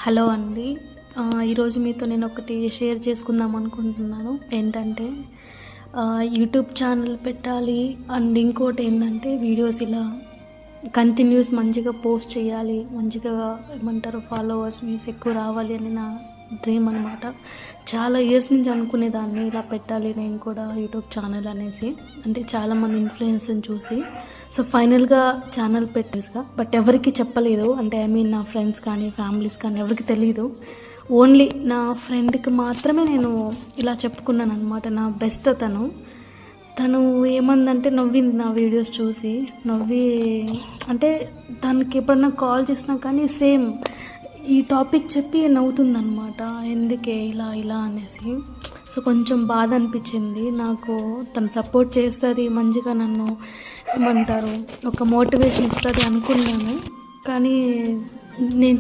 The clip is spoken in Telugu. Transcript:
హలో అండి. ఈరోజు మీతో నేను ఒకటి షేర్ చేసుకుందాం అనుకుంటున్నాను. ఏంటంటే యూట్యూబ్ ఛానల్ పెట్టాలి అండ్ ఇంకోటి ఏంటంటే వీడియోస్ ఇలా కంటిన్యూస్ మంచిగా పోస్ట్ చేయాలి, మంచిగా ఏమంటారు ఫాలోవర్స్ వ్యూస్ ఎక్కువ రావాలి అని నా డ్రీమ్ అనమాట. చాలా ఇయర్స్ నుంచి అనుకునేదాన్ని ఇలా పెట్టాలి నేను కూడా యూట్యూబ్ ఛానల్ అనేసి, అంటే చాలామంది ఇన్ఫ్లుయెన్స్ని చూసి. సో ఫైనల్గా ఛానల్ పెట్టేసా, బట్ ఎవరికి చెప్పలేదు. అంటే ఐ మీన్ నా ఫ్రెండ్స్ కానీ ఫ్యామిలీస్ కానీ ఎవరికి తెలీదు. ఓన్లీ నా ఫ్రెండ్కి మాత్రమే నేను ఇలా చెప్పుకున్నాను అనమాట. నా బెస్ట్ తను ఏమందంటే నవ్వింది నా వీడియోస్ చూసి. నవ్వి అంటే తనకి ఎప్పుడన్నా కాల్ చేసినా కానీ సేమ్ ఈ టాపిక్ చెప్పి నవ్వుతుందనమాట, ఎందుకే ఇలా ఇలా అనేసి. సో కొంచెం బాధ అనిపించింది నాకు. తను సపోర్ట్ చేస్తుంది, మంచిగా నన్ను ఏమంటారు ఒక మోటివేషన్ ఇస్తుంది అనుకున్నాను. కానీ నేను